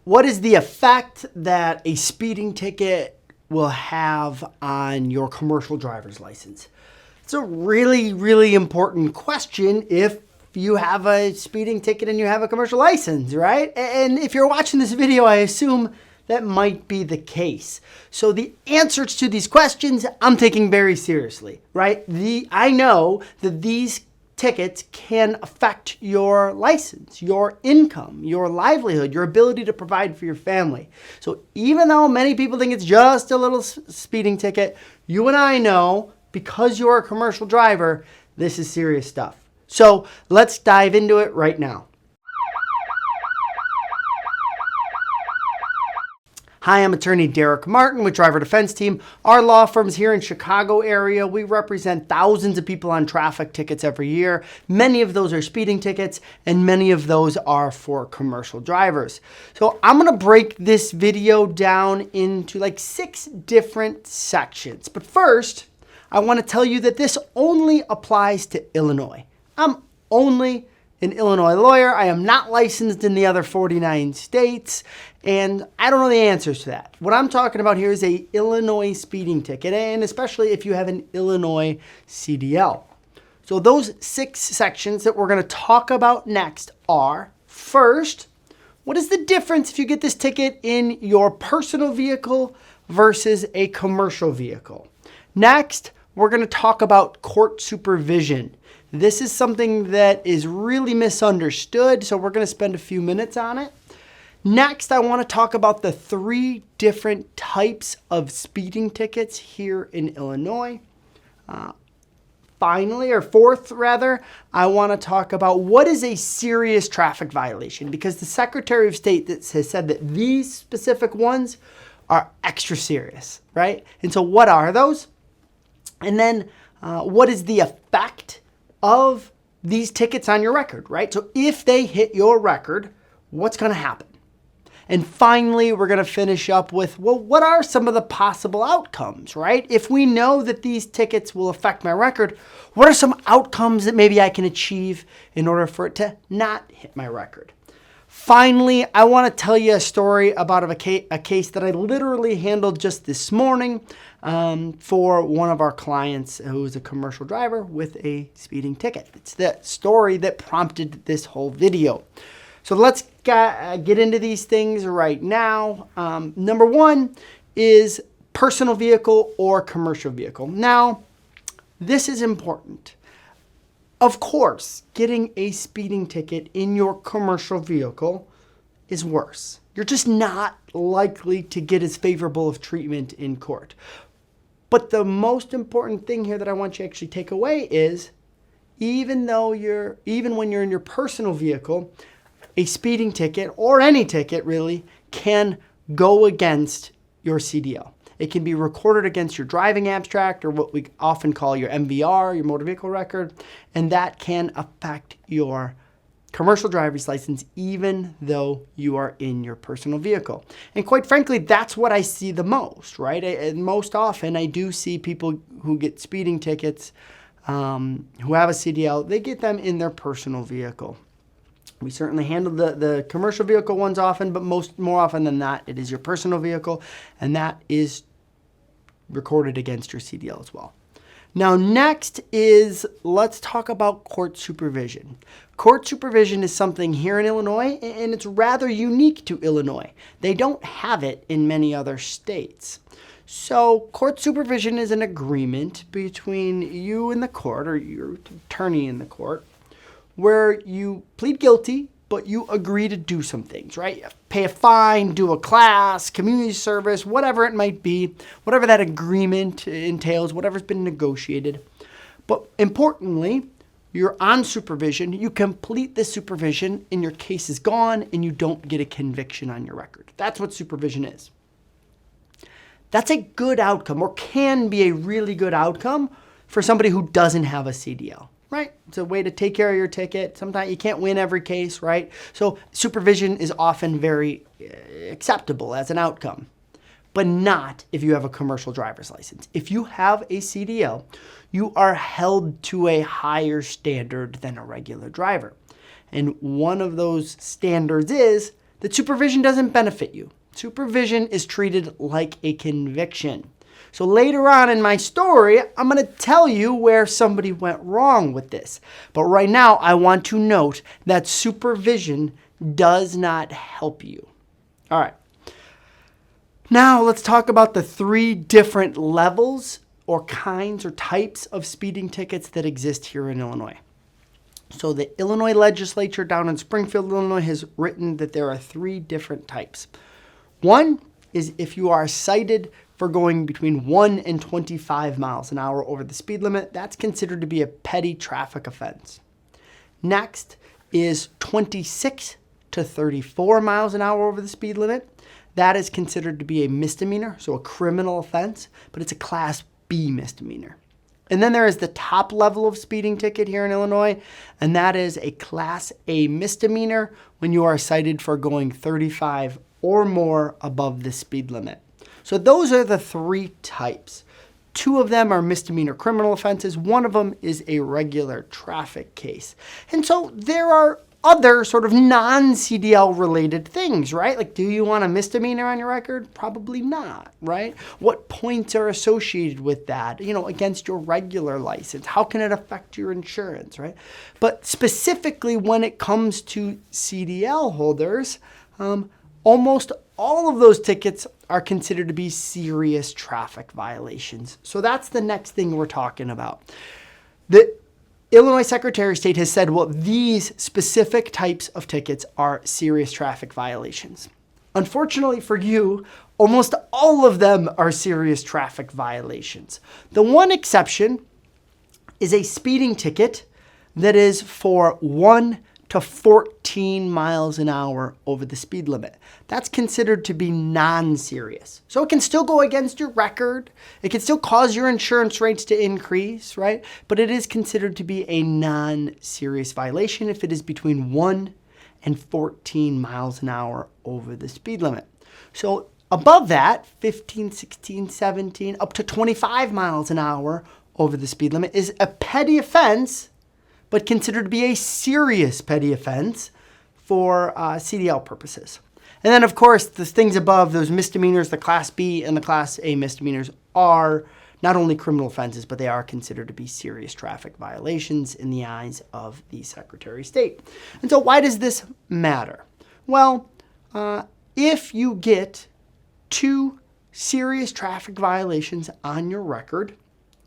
what is the effect that a speeding ticket will have on your commercial driver's license? It's a really, really important question if you have a speeding ticket and you have a commercial license, right? And if you're watching this video, I assume that might be the case. So the answers to these questions, I'm taking very seriously, right? I know that these tickets can affect your license, your income, your livelihood, your ability to provide for your family. So even though many people think it's just a little speeding ticket, you and I know, because you're a commercial driver, this is serious stuff. So let's dive into it right now. Hi, I'm attorney Derek Martin with Driver Defense Team. Our law firm's here in Chicago area. We represent thousands of people on traffic tickets every year. Many of those are speeding tickets and many of those are for commercial drivers. So I'm gonna break this video down into like 6 different sections. But first, I wanna tell you that this only applies to Illinois. I'm only an Illinois lawyer. I am not licensed in the other 49 states, and I don't know the answers to that. What I'm talking about here is a Illinois speeding ticket, and especially if you have an Illinois CDL. So those 6 sections that we're going to talk about next are, first, what is the difference if you get this ticket in your personal vehicle versus a commercial vehicle? Next, we're going to talk about court supervision. This is something that is really misunderstood, so we're going to spend a few minutes on it. Next, I want to talk about the 3 different types of speeding tickets here in Illinois. Finally, or fourth rather, I want to talk about what is a serious traffic violation, because the Secretary of State has said that these specific ones are extra serious, right? And so what are those? And then what is the effect of these tickets on your record, right? So if they hit your record, what's going to happen? And finally, we're going to finish up with, well, what are some of the possible outcomes, right? If we know that these tickets will affect my record, what are some outcomes that maybe I can achieve in order for it to not hit my record? Finally, I want to tell you a story about a case that I literally handled just this morning for one of our clients who is a commercial driver with a speeding ticket. It's the story that prompted this whole video. So let's get into these things right now. Number 1 is personal vehicle or commercial vehicle. Now, this is important. Of course, getting a speeding ticket in your commercial vehicle is worse. You're just not likely to get as favorable of treatment in court. But the most important thing here that I want you to actually take away is even when you're in your personal vehicle, a speeding ticket or any ticket really can go against your CDL. It can be recorded against your driving abstract, or what we often call your MVR, your motor vehicle record, and that can affect your commercial driver's license even though you are in your personal vehicle. And quite frankly, that's what I see the most, right? And most often I do see people who get speeding tickets who have a CDL, they get them in their personal vehicle. We certainly handle the commercial vehicle ones often, but more often than not, it is your personal vehicle, and that is recorded against your CDL as well. Now, next is, let's talk about court supervision. Court supervision is something here in Illinois, and it's rather unique to Illinois. They don't have it in many other states. So court supervision is an agreement between you and the court, or your attorney in the court, where you plead guilty, but you agree to do some things, right? Pay a fine, do a class, community service, whatever it might be, whatever that agreement entails, whatever's been negotiated. But importantly, you're on supervision, you complete the supervision, and your case is gone, and you don't get a conviction on your record. That's what supervision is. That's a good outcome, or can be a really good outcome for somebody who doesn't have a CDL. Right? It's a way to take care of your ticket. Sometimes you can't win every case, right? So supervision is often very acceptable as an outcome, but not if you have a commercial driver's license. If you have a CDL, you are held to a higher standard than a regular driver. And one of those standards is that supervision doesn't benefit you. Supervision is treated like a conviction. So later on in my story, I'm going to tell you where somebody went wrong with this. But right now, I want to note that supervision does not help you. All right. Now let's talk about the 3 different levels or kinds or types of speeding tickets that exist here in Illinois. So the Illinois legislature down in Springfield, Illinois has written that there are 3 different types. One is if you are cited for going between 1 and 25 miles an hour over the speed limit, that's considered to be a petty traffic offense. Next is 26 to 34 miles an hour over the speed limit. That is considered to be a misdemeanor, so a criminal offense, but it's a Class B misdemeanor. And then there is the top level of speeding ticket here in Illinois, and that is a Class A misdemeanor when you are cited for going 35 or more above the speed limit. So those are the 3 types. 2 of them are misdemeanor criminal offenses. 1 of them is a regular traffic case. And so there are other sort of non-CDL related things, right? Like, do you want a misdemeanor on your record? Probably not, right? What points are associated with that, against your regular license? How can it affect your insurance, right? But specifically when it comes to CDL holders, almost all of those tickets are considered to be serious traffic violations. So that's the next thing we're talking about. The Illinois Secretary of State has said, well, these specific types of tickets are serious traffic violations. Unfortunately for you, almost all of them are serious traffic violations. The one exception is a speeding ticket that is for 1 to 14 miles an hour over the speed limit. That's considered to be non-serious. So it can still go against your record. It can still cause your insurance rates to increase, right? But it is considered to be a non-serious violation if it is between 1 and 14 miles an hour over the speed limit. So above that, 15, 16, 17, up to 25 miles an hour over the speed limit is a petty offense, but considered to be a serious petty offense for CDL purposes. And then, of course, the things above, those misdemeanors, the Class B and the Class A misdemeanors are not only criminal offenses, but they are considered to be serious traffic violations in the eyes of the Secretary of State. And so why does this matter? Well, if you get 2 serious traffic violations on your record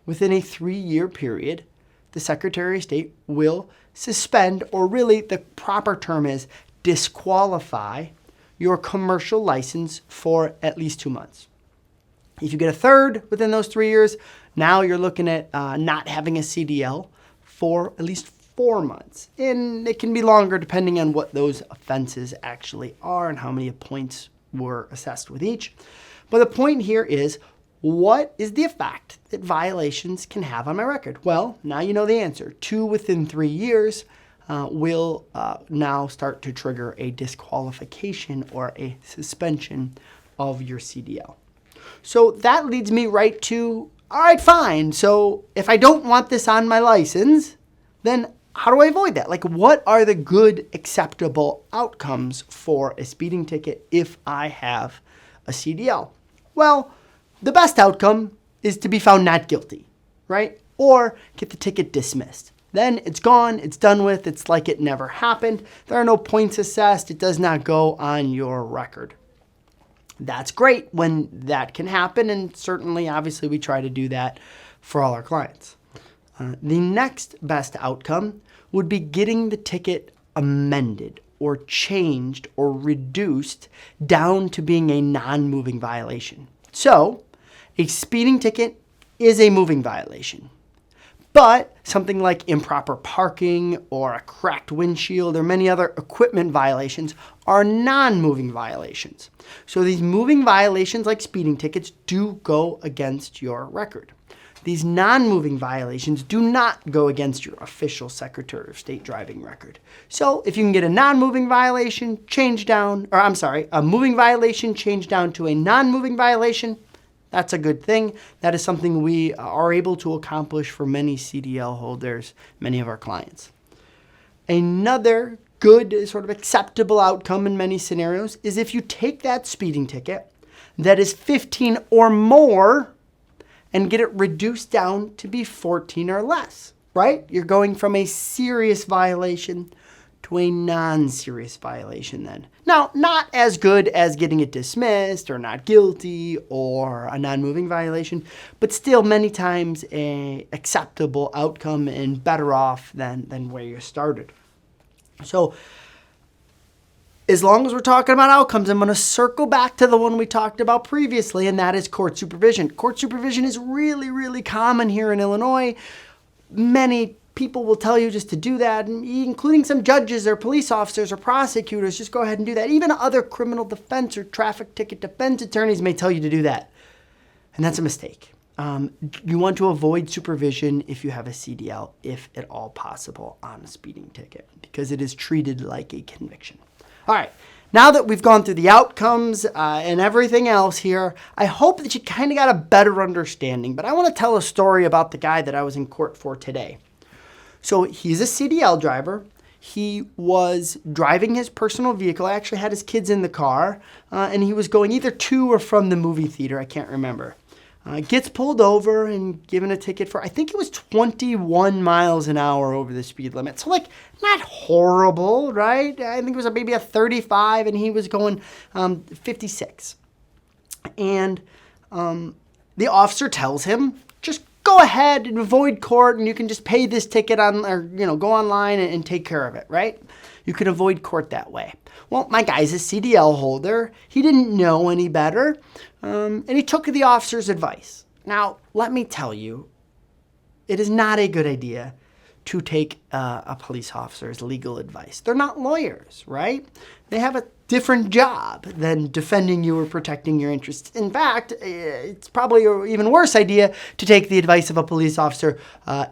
within a 3-year period, the Secretary of State will suspend, or really the proper term is disqualify, your commercial license for at least 2 months. If you get a 3rd within those 3 years, now you're looking at not having a CDL for at least 4 months. And it can be longer depending on what those offenses actually are and how many points were assessed with each. But the point here is, what is the effect that violations can have on my record? Well, now you know the answer. 2 within 3 years will now start to trigger a disqualification or a suspension of your CDL. So that leads me right to, all right, fine. So if I don't want this on my license, then how do I avoid that? Like, what are the good, acceptable outcomes for a speeding ticket if I have a CDL? Well, the best outcome is to be found not guilty, right? Or get the ticket dismissed. Then it's gone, it's done with, it's like it never happened. There are no points assessed, it does not go on your record. That's great when that can happen, and certainly, obviously, we try to do that for all our clients. The next best outcome would be getting the ticket amended or changed or reduced down to being a non-moving violation. So, a speeding ticket is a moving violation. But something like improper parking or a cracked windshield or many other equipment violations are non-moving violations. So these moving violations like speeding tickets do go against your record. These non-moving violations do not go against your official Secretary of State driving record. So if you can get a non-moving violation a moving violation changed down to a non-moving violation, that's a good thing. That is something we are able to accomplish for many CDL holders, many of our clients. Another good, sort of acceptable outcome in many scenarios is if you take that speeding ticket that is 15 or more and get it reduced down to be 14 or less, right? You're going from a serious violation to a non-serious violation then. Now, not as good as getting it dismissed or not guilty or a non-moving violation, but still many times a acceptable outcome and better off than where you started. So as long as we're talking about outcomes, I'm going to circle back to the one we talked about previously, and that is court supervision. Court supervision is really, really common here in Illinois. Many people will tell you just to do that, including some judges or police officers or prosecutors. Just go ahead and do that. Even other criminal defense or traffic ticket defense attorneys may tell you to do that. And that's a mistake. You want to avoid supervision if you have a CDL, if at all possible, on a speeding ticket, because it is treated like a conviction. All right, now that we've gone through the outcomes and everything else here, I hope that you kind of got a better understanding. But I want to tell a story about the guy that I was in court for today. So he's a CDL driver. He was driving his personal vehicle. I actually had his kids in the car, and he was going either to or from the movie theater. I can't remember. Gets pulled over and given a ticket for, I think it was 21 miles an hour over the speed limit. So, like, not horrible, right? I think it was maybe a 35, and he was going 56. And the officer tells him, just go ahead and avoid court, and you can just pay this ticket on, or, go online and take care of it, right? You can avoid court that way. Well, my guy's a CDL holder. He didn't know any better, and he took the officer's advice. Now, let me tell you, it is not a good idea to take a police officer's legal advice. They're not lawyers, right? They have a different job than defending you or protecting your interests. In fact, it's probably an even worse idea to take the advice of a police officer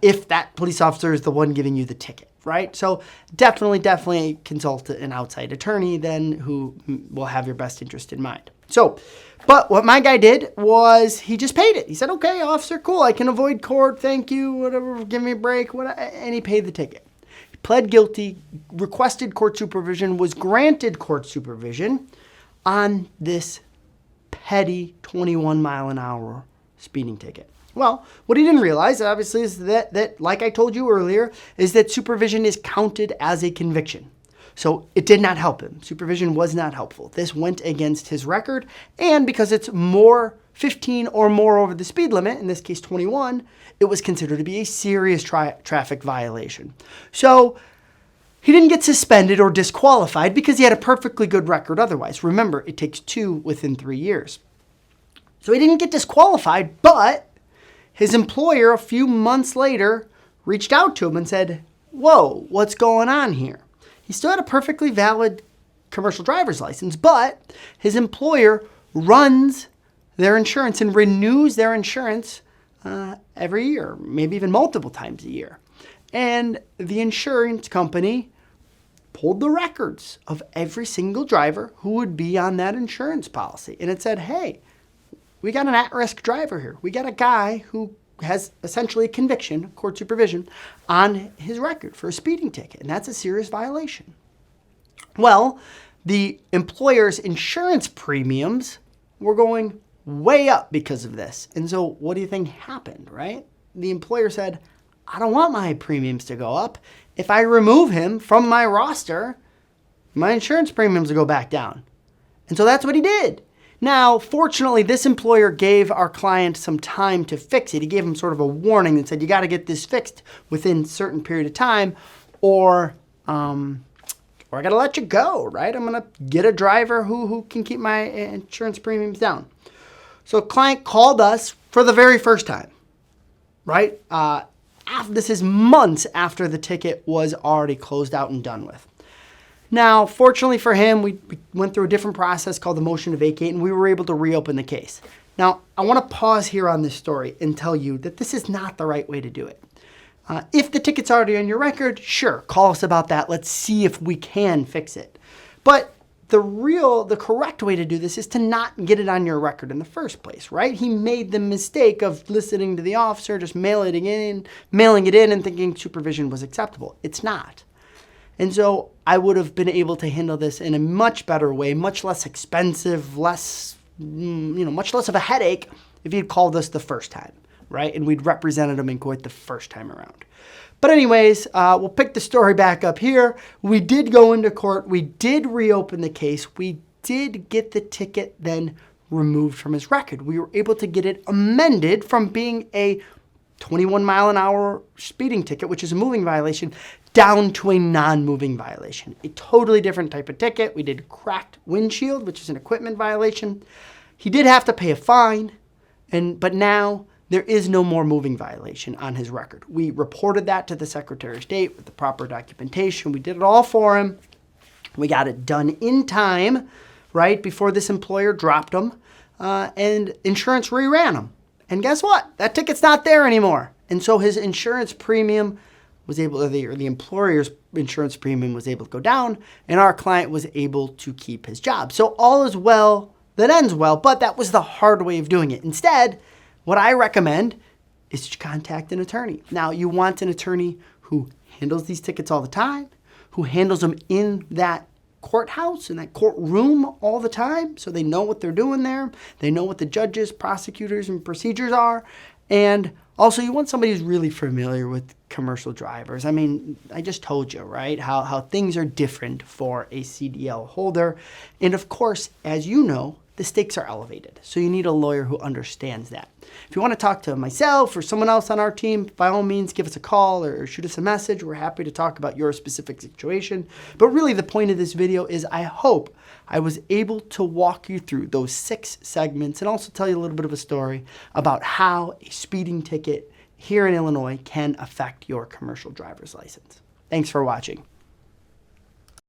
if that police officer is the one giving you the ticket, right? So definitely consult an outside attorney then who will have your best interest in mind. So, but what my guy did was he just paid it. He said, okay, officer, cool, I can avoid court, thank you, whatever, give me a break, whatever, and he paid the ticket. He pled guilty, requested court supervision, was granted court supervision on this petty 21 mile an hour speeding ticket. Well, what he didn't realize, obviously, is that, like I told you earlier, is that supervision is counted as a conviction. So it did not help him. Supervision was not helpful. This went against his record, and because it's 15 or more over the speed limit, in this case 21, it was considered to be a serious traffic violation. So he didn't get suspended or disqualified because he had a perfectly good record otherwise. Remember, it takes 2 within 3 years. So he didn't get disqualified, but his employer a few months later reached out to him and said, whoa, what's going on here? He still had a perfectly valid commercial driver's license, but his employer runs their insurance and renews their insurance every year, maybe even multiple times a year. And the insurance company pulled the records of every single driver who would be on that insurance policy. And it said, hey, we got an at-risk driver here. We got a guy who has essentially a conviction, court supervision, on his record for a speeding ticket, and that's a serious violation. Well, the employer's insurance premiums were going way up because of this. And so what do you think happened, right? The employer said, I don't want my premiums to go up. If I remove him from my roster, my insurance premiums will go back down. And so that's what he did. Now, fortunately, this employer gave our client some time to fix it. He gave him sort of a warning and said, you got to get this fixed within a certain period of time or I got to let you go, right? I'm going to get a driver who can keep my insurance premiums down. So client called us for the very first time, right? This is months after the ticket was already closed out and done with. Now, fortunately for him, we went through a different process called the motion to vacate, and we were able to reopen the case. Now, I want to pause here on this story and tell you that this is not the right way to do it. If the ticket's already on your record, sure, call us about that. Let's see if we can fix it. But the correct way to do this is to not get it on your record in the first place, right? He made the mistake of listening to the officer, just mailing it in and thinking supervision was acceptable. It's not. And so I would have been able to handle this in a much better way, much less expensive, much less of a headache if he'd called us the first time, right? And we'd represented him in court the first time around. But anyways, we'll pick the story back up here. We did go into court. We did reopen the case. We did get the ticket then removed from his record. We were able to get it amended from being a 21 mile an hour speeding ticket, which is a moving violation, down to a non-moving violation. A totally different type of ticket. We did cracked windshield, which is an equipment violation. He did have to pay a fine, but now there is no more moving violation on his record. We reported that to the Secretary of State with the proper documentation. We did it all for him. We got it done in time, right before this employer dropped him, and insurance reran him. And guess what? That ticket's not there anymore. And so his insurance premium was able, or the employer's insurance premium was able to go down, and our client was able to keep his job. So all is well that ends well, but that was the hard way of doing it. Instead, what I recommend is to contact an attorney. Now, you want an attorney who handles these tickets all the time, who handles them in that courthouse, in that courtroom all the time, so they know what they're doing there. They know what the judges, prosecutors, and procedures are. And also, you want somebody who's really familiar with commercial drivers. I mean, I just told you, right, how things are different for a CDL holder. And of course, as you know, the stakes are elevated. So you need a lawyer who understands that. If you want to talk to myself or someone else on our team, by all means, give us a call or shoot us a message. We're happy to talk about your specific situation. But really, the point of this video is I hope I was able to walk you through those 6 segments and also tell you a little bit of a story about how a speeding ticket here in Illinois can affect your commercial driver's license. Thanks for watching.